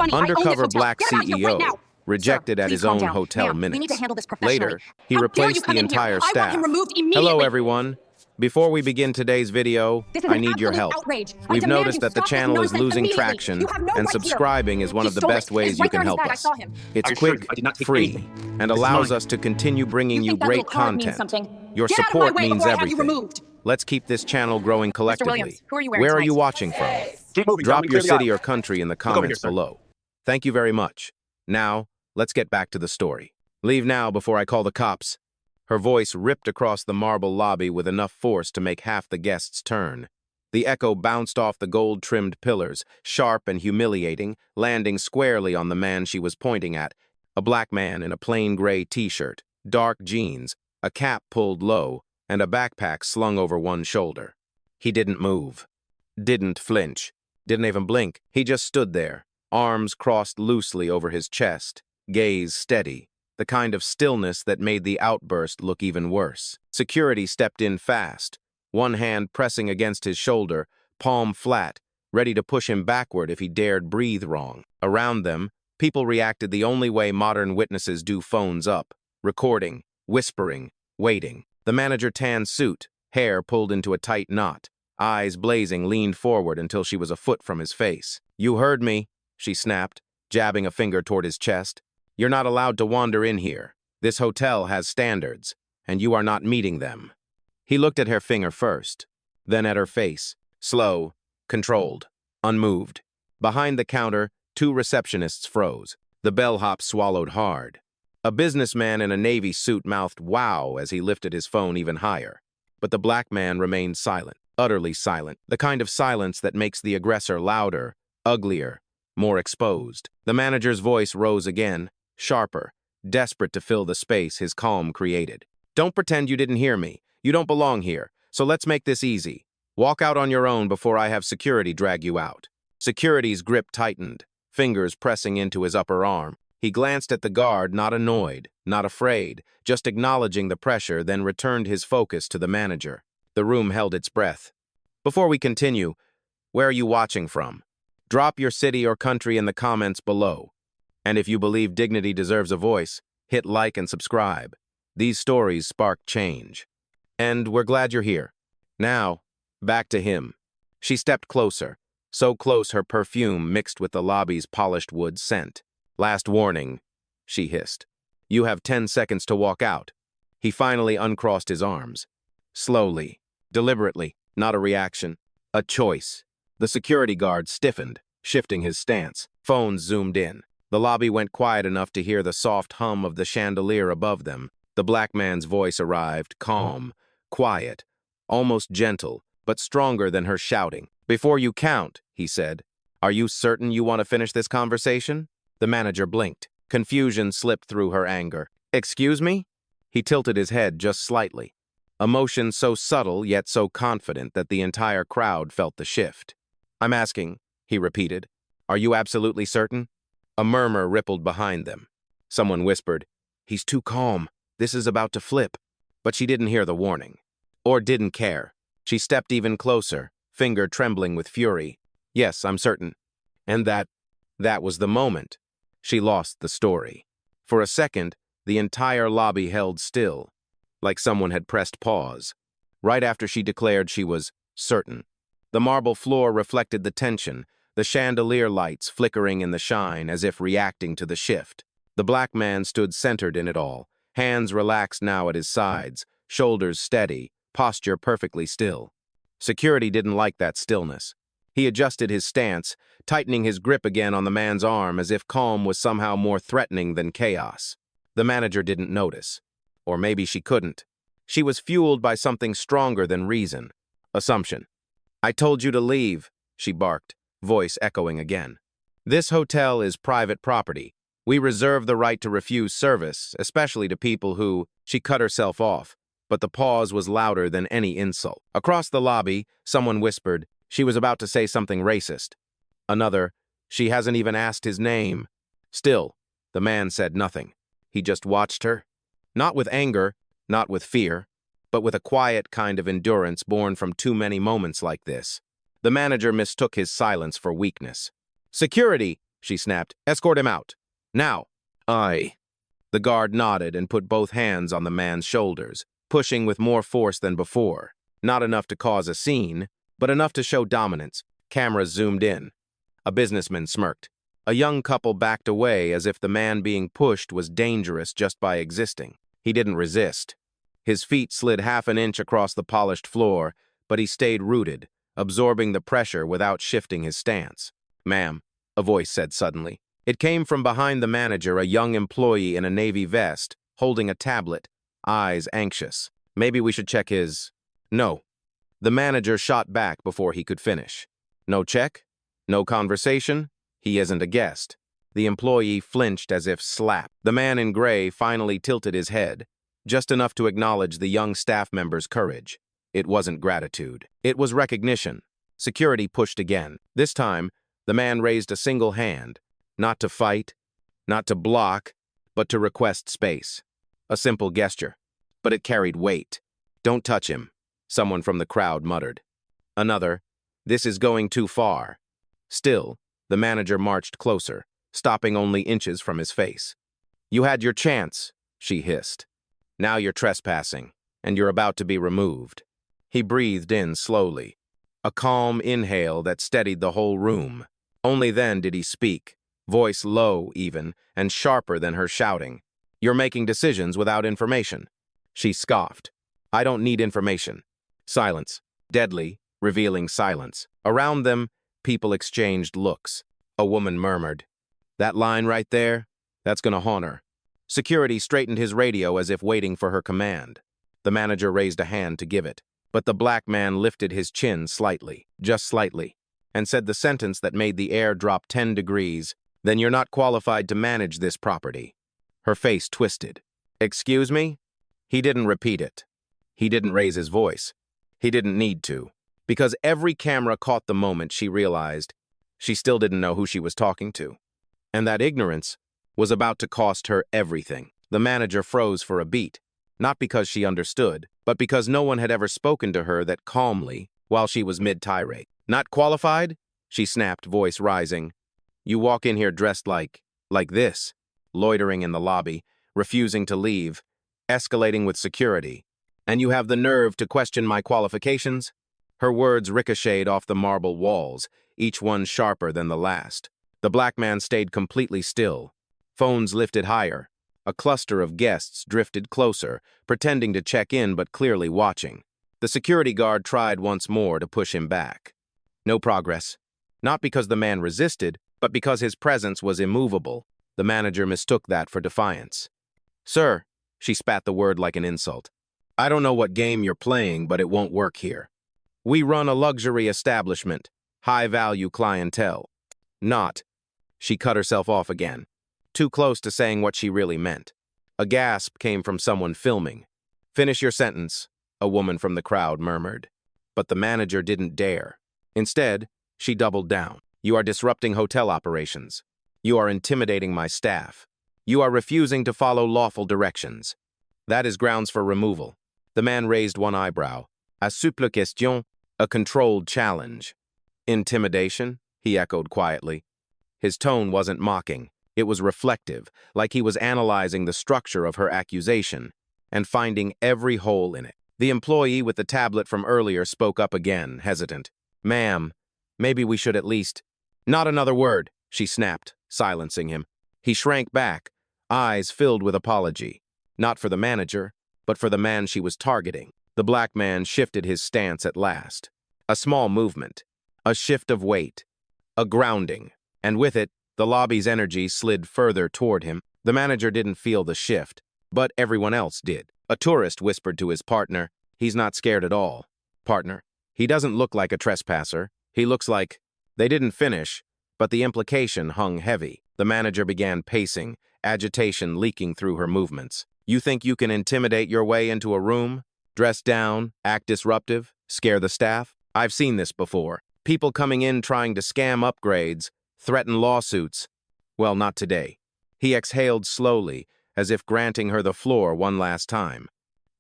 funny. I own this Undercover hotel. black Get out of here right CEO now. rejected Sir, at please his calm own down. hotel Ma'am, minutes. we need to handle this professionally. Later, he How dare you replaced come the in here? entire I want him staff. removed immediately. Hello, everyone. Before we begin today's video, This is I an need your absolute help. outrage. I We've demand noticed you that the stop this channel is nonsense losing immediately. traction, You have no and right subscribing here. is one He of the stole best it. ways It's you right can there in his help bag. I us. saw him. It's I assure quick, you, I did not take free, anything. and This is allows mine. us to continue bringing You you think that great little card means content. something? Your Get out of my support way means before I have you everything. removed. Let's keep this channel growing Mr. collectively. Williams, who are you wearing Where are tonight? you watching from? Keep moving, Drop gentlemen. your Clear the city aisle. or country in the Look over here, comments sir. below. Thank you very much. Now, let's get back to the story. Leave now before I call the cops. Her voice ripped across the marble lobby with enough force to make half the guests turn. The echo bounced off the gold-trimmed pillars, sharp and humiliating, landing squarely on the man she was pointing at, a black man in a plain gray t-shirt, dark jeans, a cap pulled low, and a backpack slung over one shoulder. He didn't move, didn't flinch, didn't even blink. He just stood there, arms crossed loosely over his chest, gaze steady, the kind of stillness that made the outburst look even worse. Security stepped in fast, one hand pressing against his shoulder, palm flat, ready to push him backward if he dared breathe wrong. Around them, people reacted the only way modern witnesses do, phones up, recording, whispering, waiting. The manager, tan suit, hair pulled into a tight knot, eyes blazing, leaned forward until she was a foot from his face. "You heard me," she snapped, jabbing a finger toward his chest. "You're not allowed to wander in here. This hotel has standards, and you are not meeting them." He looked at her finger first, then at her face, slow, controlled, unmoved. Behind the counter, two receptionists froze. The bellhop swallowed hard. A businessman in a navy suit mouthed "wow" as he lifted his phone even higher. But the black man remained silent, utterly silent, the kind of silence that makes the aggressor louder, uglier, more exposed. The manager's voice rose again, sharper, desperate to fill the space his calm created. "Don't pretend you didn't hear me. You don't belong here, so let's make this easy. Walk out on your own before I have security drag you out." Security's grip tightened, fingers pressing into his upper arm. He glanced at the guard, not annoyed, not afraid, just acknowledging the pressure, then returned his focus to the manager. The room held its breath. "Before we continue, where are you watching from? Drop your city or country in the comments below. And if you believe dignity deserves a voice, hit like and subscribe. These stories spark change. And we're glad you're here. Now, back to him." She stepped closer, so close her perfume mixed with the lobby's polished wood scent. "Last warning," she hissed. "You have 10 seconds to walk out." He finally uncrossed his arms. Slowly, deliberately, not a reaction, a choice. The security guard stiffened, shifting his stance. Phones zoomed in. The lobby went quiet enough to hear the soft hum of the chandelier above them. The black man's voice arrived, calm, quiet, almost gentle, but stronger than her shouting. "Before you count," he said, "are you certain you want to finish this conversation?" The manager blinked. Confusion slipped through her anger. "Excuse me?" He tilted his head just slightly. Emotion so subtle yet so confident that the entire crowd felt the shift. "I'm asking," he repeated, "are you absolutely certain?" A murmur rippled behind them. Someone whispered, "He's too calm. This is about to flip." But she didn't hear the warning. Or didn't care. She stepped even closer, finger trembling with fury. "Yes, I'm certain." And that was the moment. She lost the story. For a second, the entire lobby held still, like someone had pressed pause. Right after she declared she was certain. The marble floor reflected the tension, the chandelier lights flickering in the shine as if reacting to the shift. The black man stood centered in it all, hands relaxed now at his sides, shoulders steady, posture perfectly still. Security didn't like that stillness. He adjusted his stance, tightening his grip again on the man's arm as if calm was somehow more threatening than chaos. The manager didn't notice. Or maybe she couldn't. She was fueled by something stronger than reason. Assumption. "I told you to leave," she barked, voice echoing again. "This hotel is private property. We reserve the right to refuse service, especially to people who—" She cut herself off, but the pause was louder than any insult. Across the lobby, someone whispered, she was about to say something racist. Another, "She hasn't even asked his name." Still, the man said nothing. He just watched her. Not with anger, not with fear, but with a quiet kind of endurance born from too many moments like this. The manager mistook his silence for weakness. "Security!" she snapped. Escort him out. Now. Aye. The guard nodded and put both hands on the man's shoulders, pushing with more force than before. Not enough to cause a scene, but enough to show dominance. Cameras zoomed in. A businessman smirked. A young couple backed away as if the man being pushed was dangerous just by existing. He didn't resist. His feet slid half an inch across the polished floor, but he stayed rooted, absorbing the pressure without shifting his stance. Ma'am, a voice said suddenly. It came from behind the manager, a young employee in a navy vest, holding a tablet, eyes anxious. Maybe we should check his... No. The manager shot back before he could finish. No check? No conversation? He isn't a guest. The employee flinched as if slapped. The man in gray finally tilted his head, just enough to acknowledge the young staff member's courage. It wasn't gratitude. It was recognition. Security pushed again. This time, the man raised a single hand, not to fight, not to block, but to request space. A simple gesture, but it carried weight. Don't touch him, someone from the crowd muttered. Another, this is going too far. Still, the manager marched closer, stopping only inches from his face. You had your chance, she hissed. Now you're trespassing, and you're about to be removed. He breathed in slowly, a calm inhale that steadied the whole room. Only then did he speak, voice low even, and sharper than her shouting. You're making decisions without information. She scoffed. I don't need information. Silence. Deadly, revealing silence. Around them, people exchanged looks. A woman murmured, that line right there, that's gonna haunt her. Security straightened his radio as if waiting for her command. The manager raised a hand to give it, but the black man lifted his chin slightly, just slightly, and said the sentence that made the air drop 10 degrees, then you're not qualified to manage this property. Her face twisted. Excuse me? He didn't repeat it. He didn't raise his voice. He didn't need to, because every camera caught the moment she realized she still didn't know who she was talking to. And that ignorance was about to cost her everything. The manager froze for a beat, not because she understood, but because no one had ever spoken to her that calmly while she was mid-tirade. Not qualified? She snapped, voice rising. You walk in here dressed like this, loitering in the lobby, refusing to leave, escalating with security. And you have the nerve to question my qualifications? Her words ricocheted off the marble walls, each one sharper than the last. The black man stayed completely still. Phones lifted higher. A cluster of guests drifted closer, pretending to check in but clearly watching. The security guard tried once more to push him back. No progress. Not because the man resisted, but because his presence was immovable. The manager mistook that for defiance. Sir, she spat the word like an insult. I don't know what game you're playing, but it won't work here. We run a luxury establishment, high-value clientele. Not. She cut herself off again, too close to saying what she really meant. A gasp came from someone filming. Finish your sentence, a woman from the crowd murmured. But the manager didn't dare. Instead, she doubled down. You are disrupting hotel operations. You are intimidating my staff. You are refusing to follow lawful directions. That is grounds for removal. The man raised one eyebrow. A souple question, a controlled challenge. Intimidation? He echoed quietly. His tone wasn't mocking. It was reflective, like he was analyzing the structure of her accusation and finding every hole in it. The employee with the tablet from earlier spoke up again, hesitant. Ma'am, maybe we should at least... Not another word, she snapped, silencing him. He shrank back, eyes filled with apology. Not for the manager, but for the man she was targeting. The black man shifted his stance at last. A small movement, a shift of weight, a grounding, and with it, the lobby's energy slid further toward him. The manager didn't feel the shift, but everyone else did. A tourist whispered to his partner, he's not scared at all. Partner, he doesn't look like a trespasser. He looks like... They didn't finish, but the implication hung heavy. The manager began pacing, agitation leaking through her movements. You think you can intimidate your way into a room? Dress down, act disruptive, scare the staff? I've seen this before. People coming in trying to scam upgrades, threaten lawsuits. Well, not today. He exhaled slowly, as if granting her the floor one last time.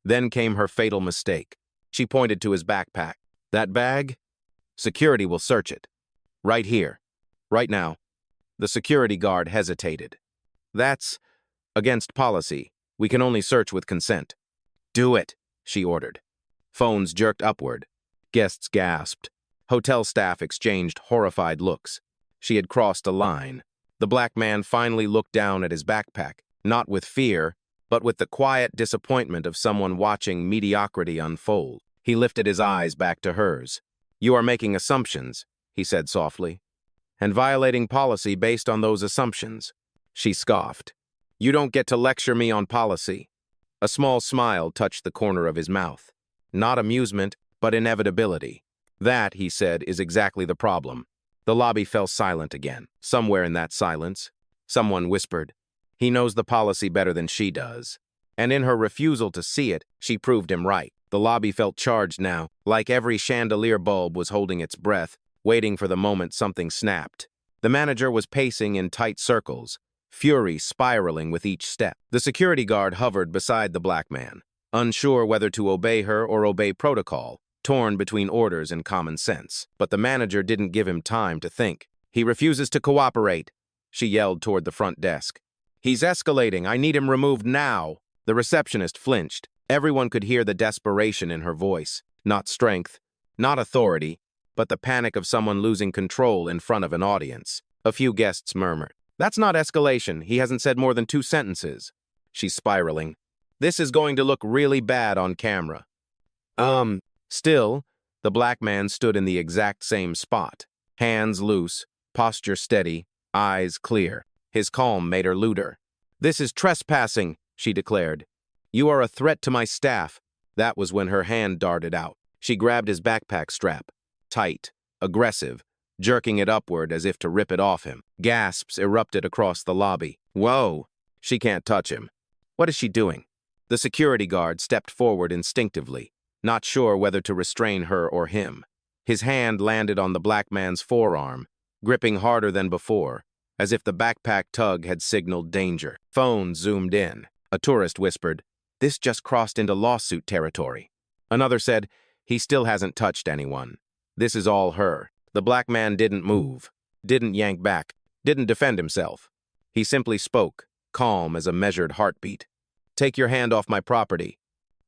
Then came her fatal mistake. She pointed to his backpack. That bag? Security will search it. Right here. Right now. The security guard hesitated. That's against policy. We can only search with consent. Do it, she ordered. Phones jerked upward. Guests gasped. Hotel staff exchanged horrified looks. She had crossed a line. The black man finally looked down at his backpack, not with fear, but with the quiet disappointment of someone watching mediocrity unfold. He lifted his eyes back to hers. You are making assumptions, he said softly, and violating policy based on those assumptions. She scoffed. You don't get to lecture me on policy. A small smile touched the corner of his mouth. Not amusement, but inevitability. That, he said, is exactly the problem. The lobby fell silent again. Somewhere in that silence, someone whispered, he knows the policy better than she does. And in her refusal to see it, she proved him right. The lobby felt charged now, like every chandelier bulb was holding its breath, waiting for the moment something snapped. The manager was pacing in tight circles, fury spiraling with each step. The security guard hovered beside the black man, unsure whether to obey her or obey protocol, torn between orders and common sense. But the manager didn't give him time to think. He refuses to cooperate, she yelled toward the front desk. He's escalating. I need him removed now. The receptionist flinched. Everyone could hear the desperation in her voice. Not strength, not authority, but the panic of someone losing control in front of an audience. A few guests murmured. That's not escalation. He hasn't said more than 2 sentences. She's spiraling. This is going to look really bad on camera. Still, the black man stood in the exact same spot. Hands loose, posture steady, eyes clear. His calm made her looter. This is trespassing, she declared. You are a threat to my staff. That was when her hand darted out. She grabbed his backpack strap. Tight, aggressive, jerking it upward as if to rip it off him. Gasps erupted across the lobby. Whoa! She can't touch him. What is she doing? The security guard stepped forward instinctively, not sure whether to restrain her or him. His hand landed on the black man's forearm, gripping harder than before, as if the backpack tug had signaled danger. Phone zoomed in. A tourist whispered, "This just crossed into lawsuit territory." Another said, "He still hasn't touched anyone. This is all her." The black man didn't move, didn't yank back, didn't defend himself. He simply spoke, calm as a measured heartbeat. "Take your hand off my property."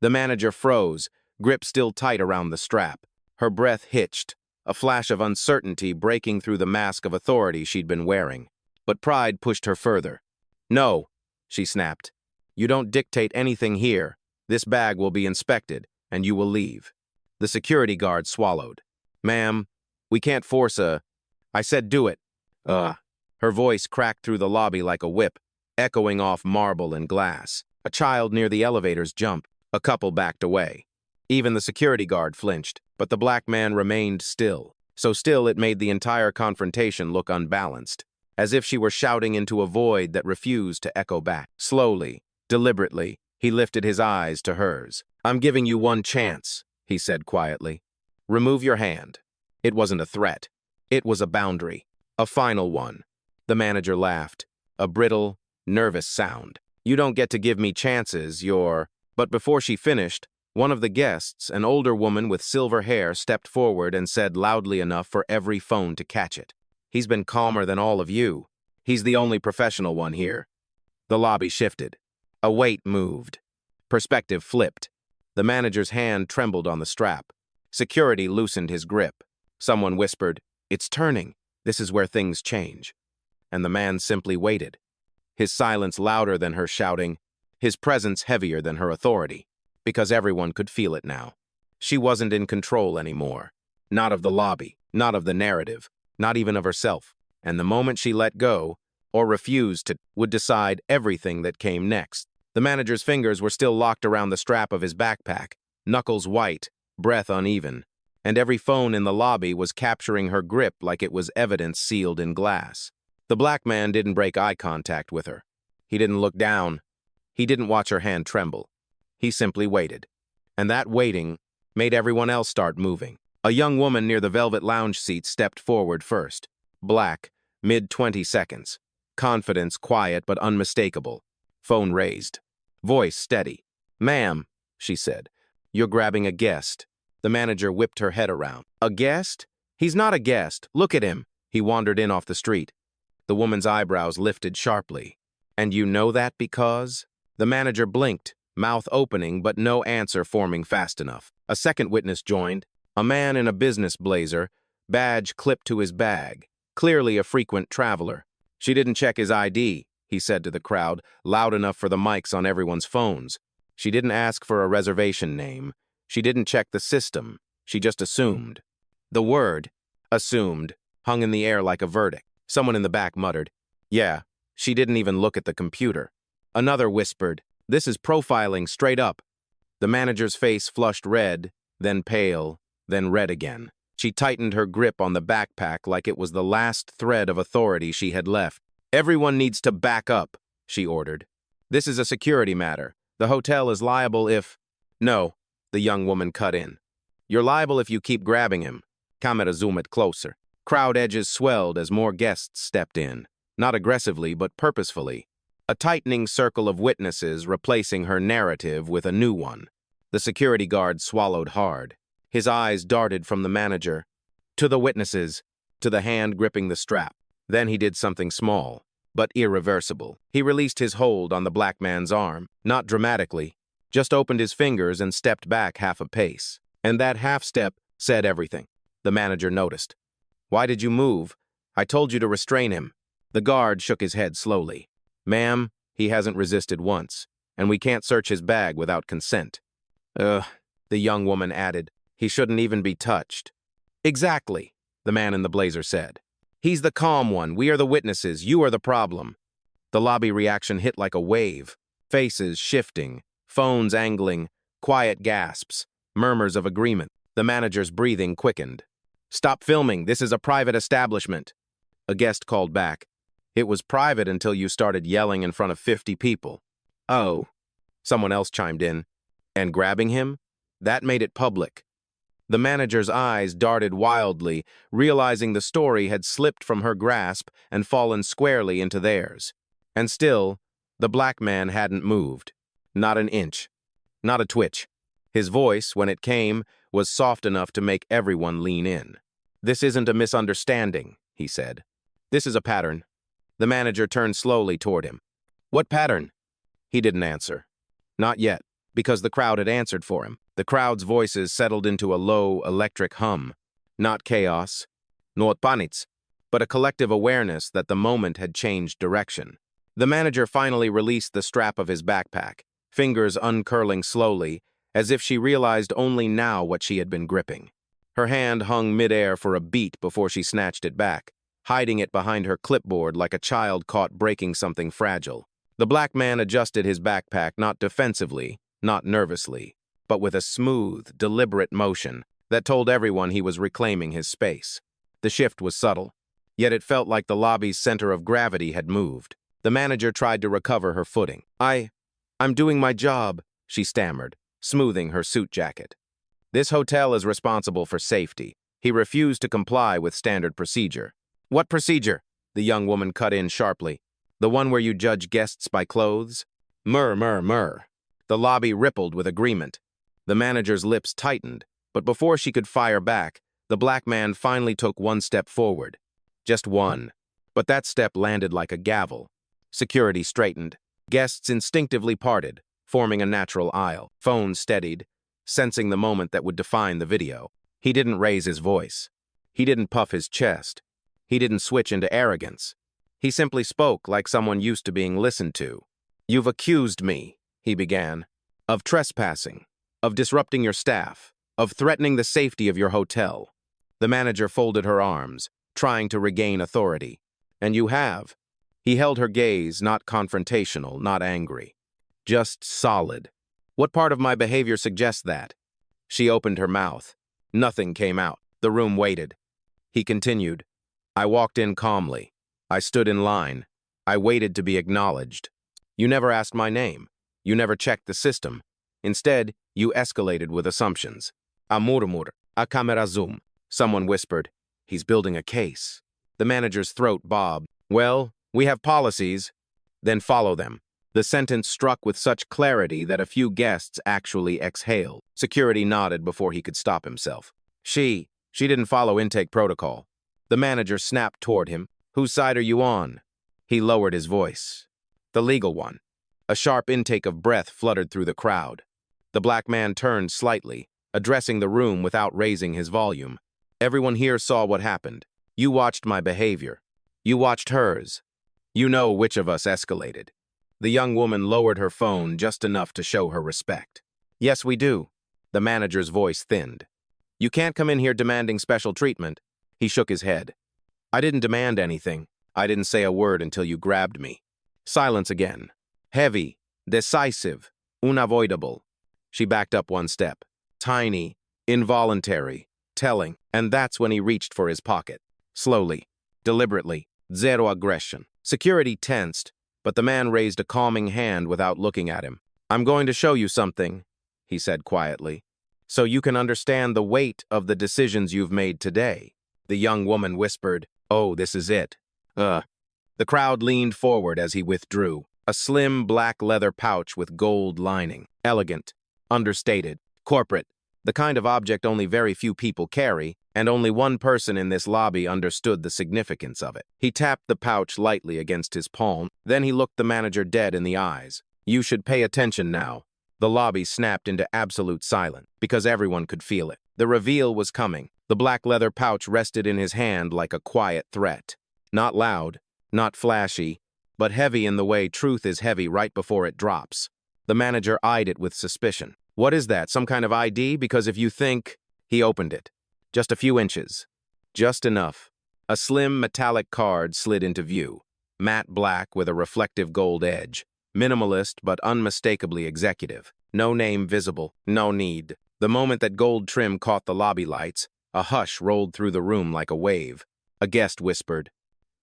The manager froze, grip still tight around the strap. Her breath hitched, a flash of uncertainty breaking through the mask of authority she'd been wearing. But pride pushed her further. "No," she snapped. "You don't dictate anything here. This bag will be inspected, and you will leave." The security guard swallowed. "Ma'am, we can't force I said do it." Her voice cracked through the lobby like a whip, echoing off marble and glass. A child near the elevators jumped. A couple backed away. Even the security guard flinched, but the black man remained still. So still it made the entire confrontation look unbalanced, as if she were shouting into a void that refused to echo back. Slowly, deliberately, he lifted his eyes to hers. "I'm giving you one chance," he said quietly. "Remove your hand." It wasn't a threat. It was a boundary. A final one. The manager laughed. A brittle, nervous sound. "You don't get to give me chances, you're—" But before she finished, one of the guests, an older woman with silver hair, stepped forward and said loudly enough for every phone to catch it. "He's been calmer than all of you. He's the only professional one here." The lobby shifted. A weight moved. Perspective flipped. The manager's hand trembled on the strap. Security loosened his grip. Someone whispered, "It's turning. This is where things change." And the man simply waited. His silence louder than her shouting, his presence heavier than her authority, because everyone could feel it now. She wasn't in control anymore. Not of the lobby, not of the narrative, not even of herself. And the moment she let go, or refused to, would decide everything that came next. The manager's fingers were still locked around the strap of his backpack, knuckles white, breath uneven, and every phone in the lobby was capturing her grip like it was evidence sealed in glass. The black man didn't break eye contact with her. He didn't look down. He didn't watch her hand tremble. He simply waited. And that waiting made everyone else start moving. A young woman near the velvet lounge seat stepped forward first. Black, mid-20 seconds. Confidence quiet but unmistakable. Phone raised. Voice steady. "Ma'am," she said, "you're grabbing a guest." The manager whipped her head around. "A guest? He's not a guest. Look at him." He wandered in off the street. The woman's eyebrows lifted sharply. And you know that because? The manager blinked, mouth opening but no answer forming fast enough. A second witness joined, a man in a business blazer, badge clipped to his bag, clearly a frequent traveler. She didn't check his ID, he said to the crowd, loud enough for the mics on everyone's phones. She didn't ask for a reservation name. She didn't check the system. She just assumed. The word, assumed, hung in the air like a verdict. Someone in the back muttered, "Yeah, she didn't even look at the computer." Another whispered, "This is profiling straight up." The manager's face flushed red, then pale, then red again. She tightened her grip on the backpack like it was the last thread of authority she had left. "Everyone needs to back up," she ordered. "This is a security matter. The hotel is liable if—" "No," the young woman cut in. "You're liable if you keep grabbing him." Camera zoomed closer. Crowd edges swelled as more guests stepped in, not aggressively but purposefully. A tightening circle of witnesses replacing her narrative with a new one. The security guard swallowed hard. His eyes darted from the manager to the witnesses, to the hand gripping the strap. Then he did something small, but irreversible. He released his hold on the black man's arm, not dramatically, just opened his fingers and stepped back half a pace. And that half step said everything. The manager noticed. "Why did you move? I told you to restrain him." The guard shook his head slowly. "Ma'am, he hasn't resisted once, and we can't search his bag without consent." The young woman added. "He shouldn't even be touched." "Exactly," the man in the blazer said. "He's the calm one. We are the witnesses. You are the problem." The lobby reaction hit like a wave. Faces shifting, phones angling, quiet gasps, murmurs of agreement. The manager's breathing quickened. "Stop filming. This is a private establishment." A guest called back. "It was private until you started yelling in front of 50 people. "Oh," someone else chimed in. "And grabbing him? That made it public." The manager's eyes darted wildly, realizing the story had slipped from her grasp and fallen squarely into theirs. And still, the black man hadn't moved. Not an inch. Not a twitch. His voice, when it came, was soft enough to make everyone lean in. "This isn't a misunderstanding," he said. "This is a pattern." The manager turned slowly toward him. "What pattern?" He didn't answer. Not yet, because the crowd had answered for him. The crowd's voices settled into a low, electric hum. Not chaos, not panics, but a collective awareness that the moment had changed direction. The manager finally released the strap of his backpack, fingers uncurling slowly, as if she realized only now what she had been gripping. Her hand hung midair for a beat before she snatched it back, hiding it behind her clipboard like a child caught breaking something fragile. The black man adjusted his backpack not defensively, not nervously, but with a smooth, deliberate motion that told everyone he was reclaiming his space. The shift was subtle, yet it felt like the lobby's center of gravity had moved. The manager tried to recover her footing. I'm doing my job," she stammered, smoothing her suit jacket. "This hotel is responsible for safety." He refused to comply with standard procedure. "What procedure?" the young woman cut in sharply. "The one where you judge guests by clothes?" Murr. The lobby rippled with agreement. The manager's lips tightened, but before she could fire back, the black man finally took one step forward. Just one. But that step landed like a gavel. Security straightened. Guests instinctively parted, forming a natural aisle. Phones steadied, sensing the moment that would define the video. He didn't raise his voice. He didn't puff his chest. He didn't switch into arrogance. He simply spoke like someone used to being listened to. "You've accused me," he began, "of trespassing, of disrupting your staff, of threatening the safety of your hotel." The manager folded her arms, trying to regain authority. "And you have." He held her gaze, not confrontational, not angry. Just solid. "What part of my behavior suggests that?" She opened her mouth. Nothing came out. The room waited. He continued. "I walked in calmly. I stood in line. I waited to be acknowledged. You never asked my name. You never checked the system. Instead, you escalated with assumptions." "A murmur, a camera zoom," someone whispered. "He's building a case." The manager's throat bobbed. "Well, we have policies." "Then follow them." The sentence struck with such clarity that a few guests actually exhaled. Security nodded before he could stop himself. She didn't follow intake protocol." The manager snapped toward him. Whose side are you on? He lowered his voice. The legal one. A sharp intake of breath fluttered through the crowd. The black man turned slightly, addressing the room without raising his volume. Everyone here saw what happened. You watched my behavior. You watched hers. You know which of us escalated. The young woman lowered her phone just enough to show her respect. Yes, we do. The manager's voice thinned. You can't come in here demanding special treatment. He shook his head. I didn't demand anything. I didn't say a word until you grabbed me. Silence again. Heavy, decisive, unavoidable. She backed up one step. Tiny, involuntary, telling, and that's when he reached for his pocket. Slowly, deliberately, zero aggression. Security tensed, but the man raised a calming hand without looking at him. I'm going to show you something, he said quietly, so you can understand the weight of the decisions you've made today. The young woman whispered, oh, this is it. The crowd leaned forward as he withdrew. A slim black leather pouch with gold lining. Elegant, understated, corporate. The kind of object only very few people carry, and only one person in this lobby understood the significance of it. He tapped the pouch lightly against his palm, then he looked the manager dead in the eyes. You should pay attention now. The lobby snapped into absolute silence, because everyone could feel it. The reveal was coming. The black leather pouch rested in his hand like a quiet threat. Not loud, not flashy, but heavy in the way truth is heavy right before it drops. The manager eyed it with suspicion. What is that, some kind of ID? Because if you think... He opened it. Just a few inches. Just enough. A slim metallic card slid into view. Matte black with a reflective gold edge. Minimalist but unmistakably executive. No name visible. No need. The moment that gold trim caught the lobby lights, a hush rolled through the room like a wave. A guest whispered,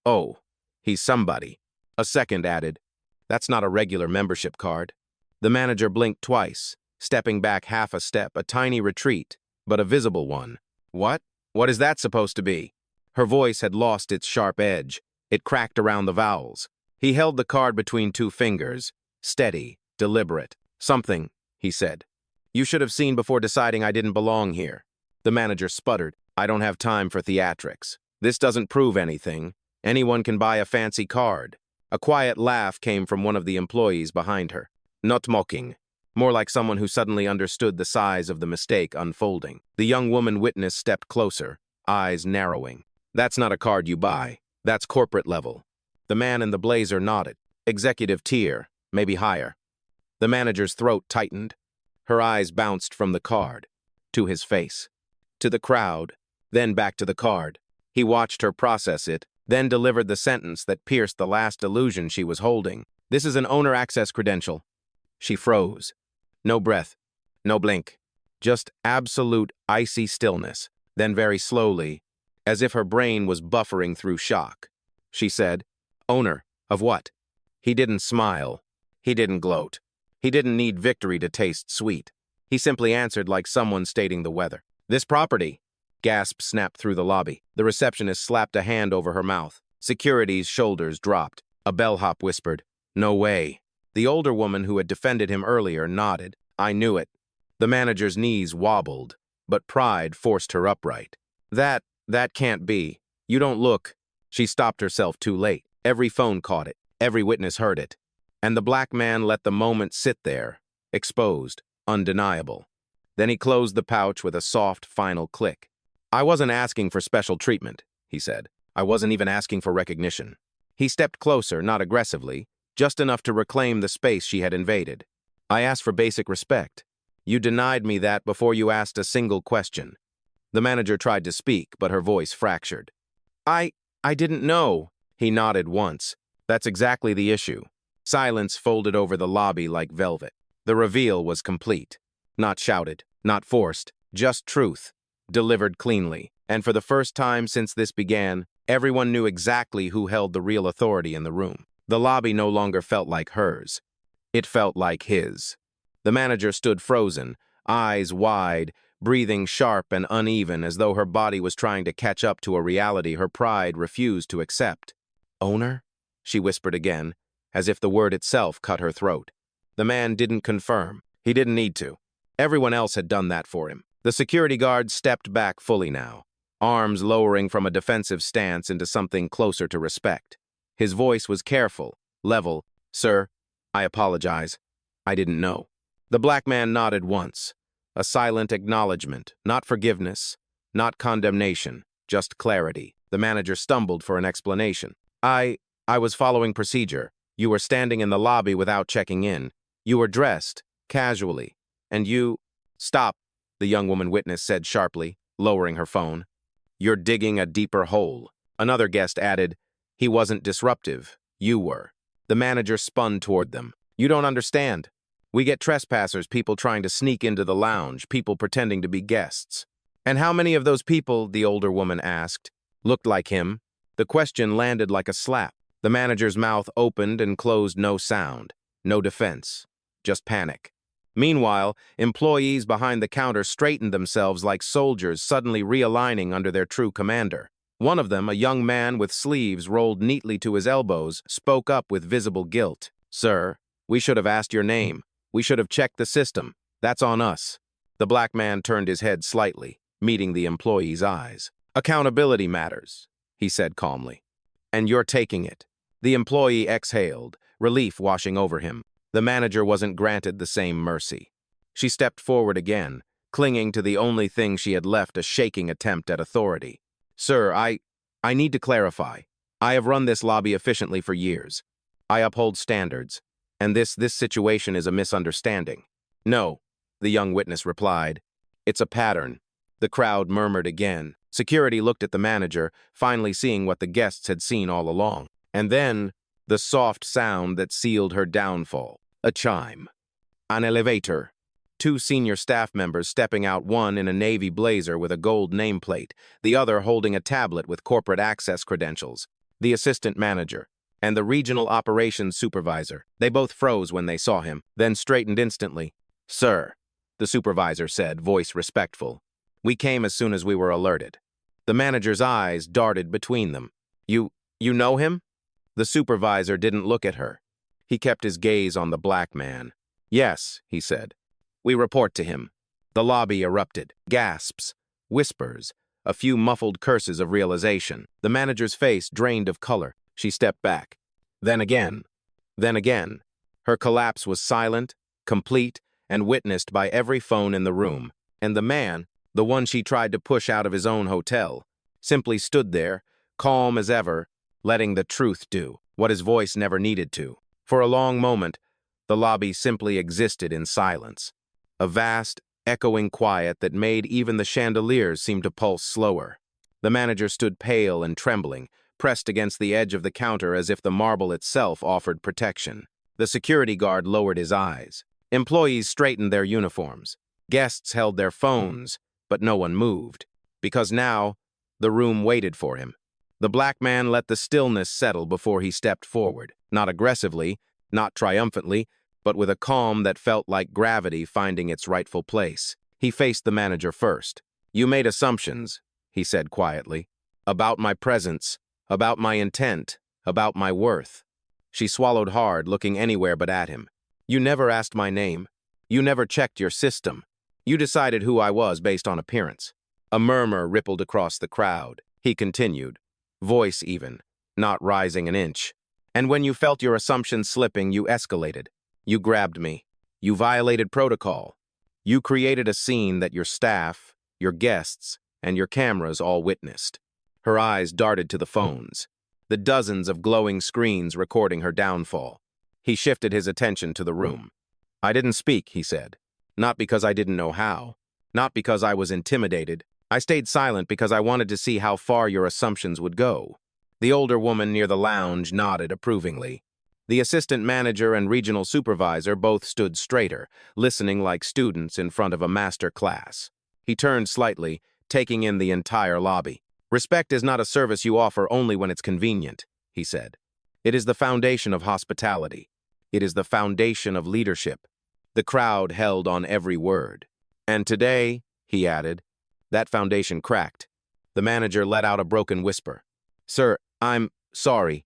"Oh, he's somebody." A second added, "That's not a regular membership card." The manager blinked twice, stepping back half a step, a tiny retreat, but a visible one. What? What is that supposed to be? Her voice had lost its sharp edge. It cracked around the vowels. He held the card between two fingers, steady, deliberate. Something, he said. You should have seen before deciding I didn't belong here. The manager sputtered. I don't have time for theatrics. This doesn't prove anything. Anyone can buy a fancy card. A quiet laugh came from one of the employees behind her. Not mocking. More like someone who suddenly understood the size of the mistake unfolding. The young woman witness stepped closer, eyes narrowing. That's not a card you buy. That's corporate level. The man in the blazer nodded. Executive tier, maybe higher. The manager's throat tightened. Her eyes bounced from the card to his face, to the crowd, then back to the card. He watched her process it, then delivered the sentence that pierced the last illusion she was holding. This is an owner access credential. She froze. No breath, no blink. Just absolute icy stillness. Then very slowly, as if her brain was buffering through shock, she said, "Owner of what?" He didn't smile. He didn't gloat. He didn't need victory to taste sweet. He simply answered like someone stating the weather. This property. Gasps snapped through the lobby. The receptionist slapped a hand over her mouth. Security's shoulders dropped. A bellhop whispered, "No way." The older woman who had defended him earlier nodded. I knew it. The manager's knees wobbled, but pride forced her upright. That can't be. You don't look. She stopped herself too late. Every phone caught it. Every witness heard it. And the black man let the moment sit there, exposed, undeniable. Then he closed the pouch with a soft, final click. I wasn't asking for special treatment, he said. I wasn't even asking for recognition. He stepped closer, not aggressively, just enough to reclaim the space she had invaded. I asked for basic respect. You denied me that before you asked a single question. The manager tried to speak, but her voice fractured. I didn't know. He nodded once. That's exactly the issue. Silence folded over the lobby like velvet. The reveal was complete. Not shouted, not forced, just truth, delivered cleanly. And for the first time since this began, everyone knew exactly who held the real authority in the room. The lobby no longer felt like hers. It felt like his. The manager stood frozen, eyes wide, breathing sharp and uneven as though her body was trying to catch up to a reality her pride refused to accept. Owner? She whispered again, as if the word itself cut her throat. The man didn't confirm. He didn't need to. Everyone else had done that for him. The security guard stepped back fully now. arms lowering from a defensive stance into something closer to respect. His voice was careful, level. "Sir, I apologize. I didn't know." The black man nodded once. A silent acknowledgement, not forgiveness, not condemnation, just clarity. The manager stumbled for an explanation. I was following procedure. You were standing in the lobby without checking in. You were dressed, casually, and you— "Stop," the young woman witness said sharply, lowering her phone. "You're digging a deeper hole." Another guest added, "He wasn't disruptive. You were." The manager spun toward them. "You don't understand. We get trespassers, people trying to sneak into the lounge, people pretending to be guests." "And how many of those people," the older woman asked, "looked like him?" The question landed like a slap. The manager's mouth opened and closed, no sound, no defense, just panic. Meanwhile, employees behind the counter straightened themselves like soldiers suddenly realigning under their true commander. One of them, a young man with sleeves rolled neatly to his elbows, spoke up with visible guilt. "Sir, we should have asked your name. We should have checked the system. That's on us." The black man turned his head slightly, meeting the employee's eyes. "Accountability matters," he said calmly. "And you're taking it." The employee exhaled, relief washing over him. The manager wasn't granted the same mercy. She stepped forward again, clinging to the only thing she had left, a shaking attempt at authority. "Sir, I need to clarify. I have run this lobby efficiently for years. I uphold standards, and this situation is a misunderstanding." "No," the young witness replied. "It's a pattern." The crowd murmured again. Security looked at the manager, finally seeing what the guests had seen all along. And then, the soft sound that sealed her downfall. A chime. An elevator. Two senior staff members stepping out, one in a navy blazer with a gold nameplate, the other holding a tablet with corporate access credentials. The assistant manager and the regional operations supervisor. They both froze when they saw him, then straightened instantly. "Sir," the supervisor said, voice respectful. "We came as soon as we were alerted." The manager's eyes darted between them. You know him?" The supervisor didn't look at her. He kept his gaze on the black man. "Yes," he said. "We report to him." The lobby erupted. Gasps, whispers, a few muffled curses of realization. The manager's face drained of color. She stepped back. Then again. Her collapse was silent, complete, and witnessed by every phone in the room. And the man, the one she tried to push out of his own hotel, simply stood there, calm as ever, letting the truth do what his voice never needed to. For a long moment, the lobby simply existed in silence. A vast, echoing quiet that made even the chandeliers seem to pulse slower. The manager stood pale and trembling, pressed against the edge of the counter as if the marble itself offered protection. The security guard lowered his eyes. Employees straightened their uniforms. Guests held their phones, but no one moved. Because now, the room waited for him. The black man let the stillness settle before he stepped forward, not aggressively, not triumphantly, but with a calm that felt like gravity finding its rightful place. He faced the manager first. "You made assumptions," he said quietly, "about my presence, about my intent, about my worth." She swallowed hard, looking anywhere but at him. "You never asked my name. You never checked your system. You decided who I was based on appearance." A murmur rippled across the crowd. He continued, voice even, not rising an inch. "And when you felt your assumptions slipping, you escalated. You grabbed me. You violated protocol. You created a scene that your staff, your guests, and your cameras all witnessed." Her eyes darted to the phones, the dozens of glowing screens recording her downfall. He shifted his attention to the room. "I didn't speak," he said. "Not because I didn't know how. Not because I was intimidated. I stayed silent because I wanted to see how far your assumptions would go." The older woman near the lounge nodded approvingly. The assistant manager and regional supervisor both stood straighter, listening like students in front of a master class. He turned slightly, taking in the entire lobby. "Respect is not a service you offer only when it's convenient," he said. "It is the foundation of hospitality. It is the foundation of leadership." The crowd held on every word. "And today," he added, "that foundation cracked." The manager let out a broken whisper. "Sir, I'm sorry."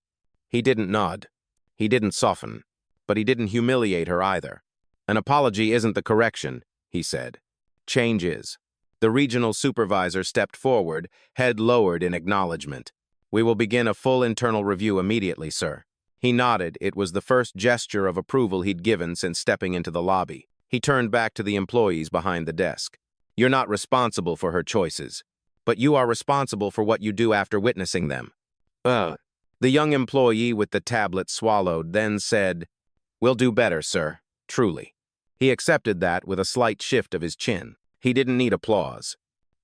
He didn't nod. He didn't soften. But he didn't humiliate her either. "An apology isn't the correction," he said. "Change is." The regional supervisor stepped forward, head lowered in acknowledgement. "We will begin a full internal review immediately, sir." He nodded. It was the first gesture of approval he'd given since stepping into the lobby. He turned back to the employees behind the desk. "You're not responsible for her choices, but you are responsible for what you do after witnessing them." Ugh. The young employee with the tablet swallowed, then said, "We'll do better, sir. Truly." He accepted that with a slight shift of his chin. He didn't need applause.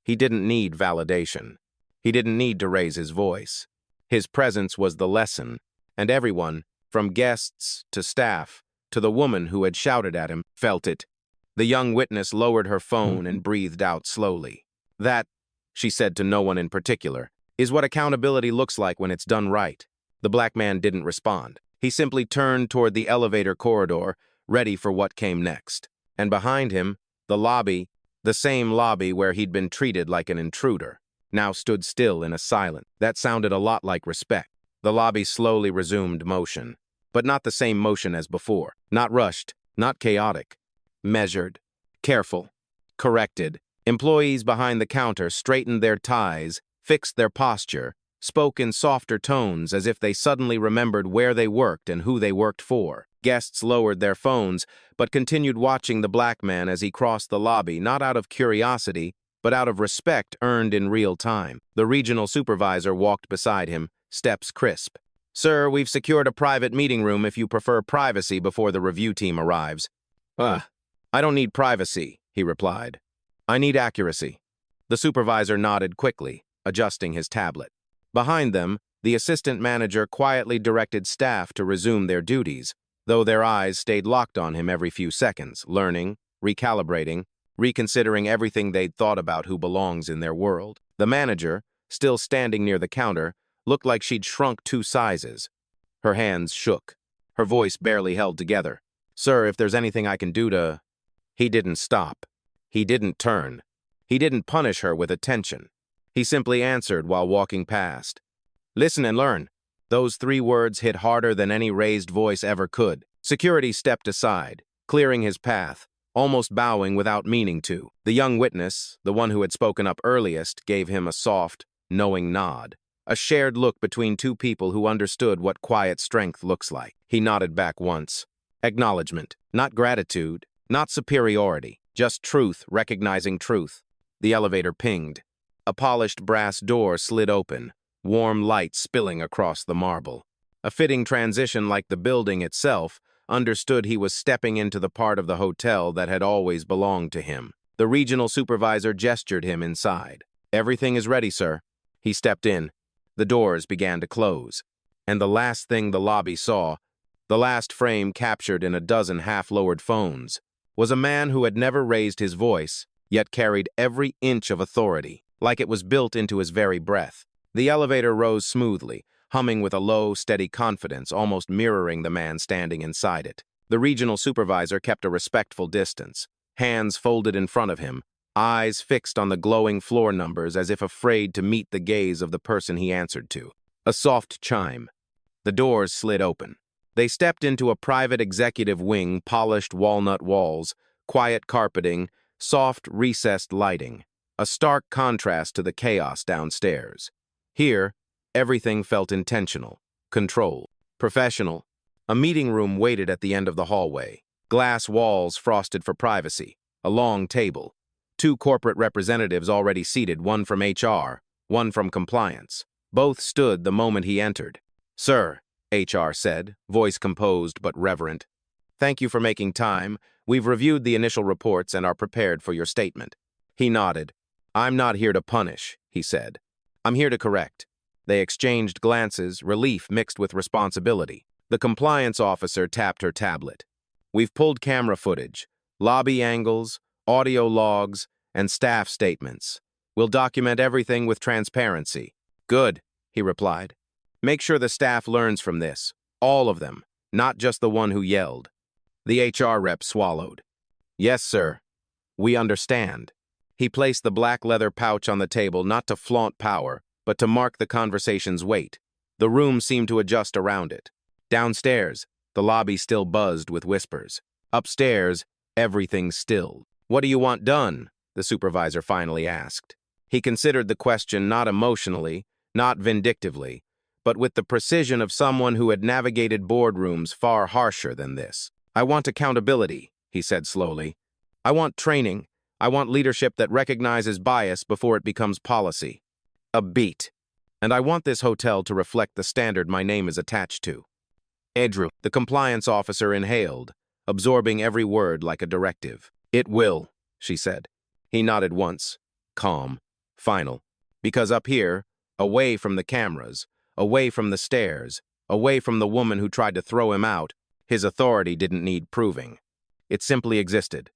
He didn't need validation. He didn't need to raise his voice. His presence was the lesson, and everyone, from guests to staff, to the woman who had shouted at him, felt it. The young witness lowered her phone and breathed out slowly. "That," she said to no one in particular, "is what accountability looks like when it's done right." The black man didn't respond. He simply turned toward the elevator corridor, ready for what came next. And behind him, the lobby, the same lobby where he'd been treated like an intruder, now stood still in a silence that sounded a lot like respect. The lobby slowly resumed motion, but not the same motion as before. Not rushed, not chaotic. Measured, careful, corrected. Employees behind the counter straightened their ties, fixed their posture, spoke in softer tones as if they suddenly remembered where they worked and who they worked for. Guests lowered their phones, but continued watching the black man as he crossed the lobby, not out of curiosity, but out of respect earned in real time. The regional supervisor walked beside him, steps crisp. "Sir, we've secured a private meeting room if you prefer privacy before the review team arrives." "I don't need privacy," he replied. "I need accuracy." The supervisor nodded quickly, adjusting his tablet. Behind them, the assistant manager quietly directed staff to resume their duties, though their eyes stayed locked on him every few seconds, learning, recalibrating, reconsidering everything they'd thought about who belongs in their world. The manager, still standing near the counter, looked like she'd shrunk 2 sizes. Her hands shook. Her voice barely held together. "Sir, if there's anything I can do to—" He didn't stop. He didn't turn. He didn't punish her with attention. He simply answered while walking past. "Listen and learn." Those 3 words hit harder than any raised voice ever could. Security stepped aside, clearing his path, almost bowing without meaning to. The young witness, the one who had spoken up earliest, gave him a soft, knowing nod. A shared look between 2 people who understood what quiet strength looks like. He nodded back once. Acknowledgement, not gratitude, not superiority, just truth recognizing truth. The elevator pinged. A polished brass door slid open, warm light spilling across the marble. A fitting transition like the building itself, understood he was stepping into the part of the hotel that had always belonged to him. The regional supervisor gestured him inside. "Everything is ready, sir." He stepped in. The doors began to close. And the last thing the lobby saw, the last frame captured in a dozen half-lowered phones, was a man who had never raised his voice, yet carried every inch of authority, like it was built into his very breath. The elevator rose smoothly, humming with a low, steady confidence, almost mirroring the man standing inside it. The regional supervisor kept a respectful distance, hands folded in front of him, eyes fixed on the glowing floor numbers as if afraid to meet the gaze of the person he answered to. A soft chime. The doors slid open. They stepped into a private executive wing, polished walnut walls, quiet carpeting, soft, recessed lighting, a stark contrast to the chaos downstairs. Here, everything felt intentional, controlled, professional. A meeting room waited at the end of the hallway, glass walls frosted for privacy, a long table, 2 corporate representatives already seated, one from HR, one from compliance. Both stood the moment he entered. "Sir," HR said, voice composed but reverent, "thank you for making time. We've reviewed the initial reports and are prepared for your statement." He nodded. "I'm not here to punish," he said. "I'm here to correct." They exchanged glances, relief mixed with responsibility. The compliance officer tapped her tablet. "We've pulled camera footage, lobby angles, audio logs, and staff statements. We'll document everything with transparency." "Good," he replied. "Make sure the staff learns from this. All of them, not just the one who yelled." The HR rep swallowed. "Yes, sir. We understand." He placed the black leather pouch on the table not to flaunt power, but to mark the conversation's weight. The room seemed to adjust around it. Downstairs, the lobby still buzzed with whispers. Upstairs, everything stilled. "What do you want done?" the supervisor finally asked. He considered the question not emotionally, not vindictively, but with the precision of someone who had navigated boardrooms far harsher than this. I want accountability, he said slowly. I want training. I want leadership that recognizes bias before it becomes policy. A beat. And I want this hotel to reflect the standard my name is attached to. Edru, the compliance officer, inhaled, absorbing every word like a directive. It will, she said. He nodded once, calm, final. Because up here, away from the cameras, away from the stairs, away from the woman who tried to throw him out, his authority didn't need proving. It simply existed.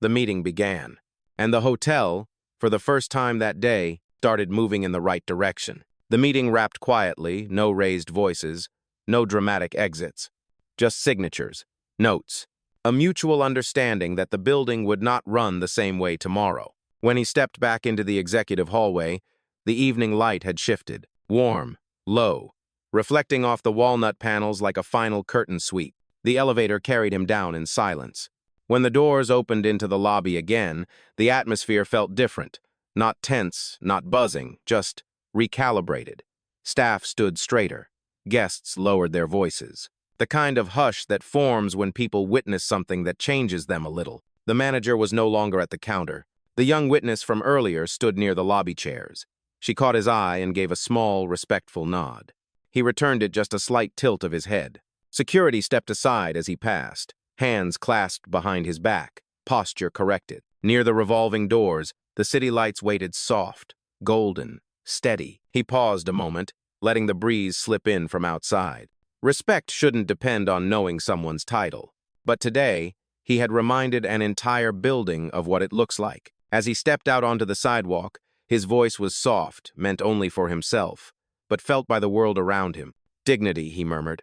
The meeting began, and the hotel, for the first time that day, started moving in the right direction. The meeting wrapped quietly, no raised voices, no dramatic exits, just signatures, notes, a mutual understanding that the building would not run the same way tomorrow. When he stepped back into the executive hallway, the evening light had shifted, warm, low, reflecting off the walnut panels like a final curtain sweep. The elevator carried him down in silence. When the doors opened into the lobby again, the atmosphere felt different, not tense, not buzzing, just recalibrated. Staff stood straighter. Guests lowered their voices. The kind of hush that forms when people witness something that changes them a little. The manager was no longer at the counter. The young witness from earlier stood near the lobby chairs. She caught his eye and gave a small, respectful nod. He returned it just a slight tilt of his head. Security stepped aside as he passed, hands clasped behind his back, posture corrected. Near the revolving doors, the city lights waited soft, golden, steady. He paused a moment, letting the breeze slip in from outside. Respect shouldn't depend on knowing someone's title. But today, he had reminded an entire building of what it looks like. As he stepped out onto the sidewalk, his voice was soft, meant only for himself, but felt by the world around him. Dignity, he murmured,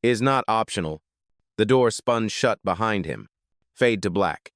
is not optional. The door spun shut behind him. Fade to black.